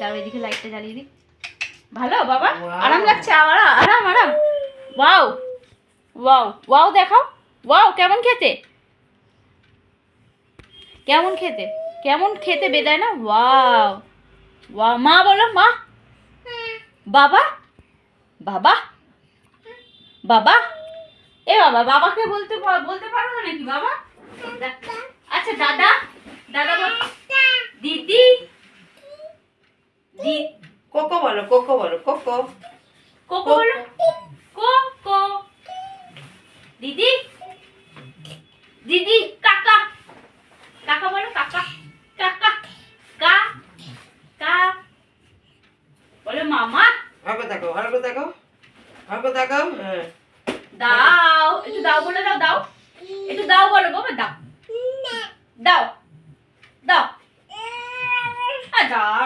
তাও এদিকে লাইটটা জ্বালিয়ে দিই। ভালো বাবা, আরাম লাগছে? আরাম আরাম। ওয়াও ওয়াও ওয়াও, দেখাও ওয়াও। কেমন খেতে, কেমন খেতে, কেমন খেতে বেদায় না? Wow wow. মা বলো, মা। বাবা, বাবা, বাবা। এ বাবা, বাবাকে বলতে পারো না নাকি বাবা? আচ্ছা দাদা, দাদা বল। দিদি, কোকো বলো, কোকো বলো, কোকো। কোকো বলো, কোকো। দিদি, দিদি। কাকা, কাকা বলো, কাকা, কাকা, কা, কা বলো। মামা, ভালো থাকো, ভালো থাকো, ভালো থাকো। হ্যাঁ, দাও একটু, দাও বলে দাও, দাও একটু, দাও বলো বাবা, দাও দাও দাও। দাও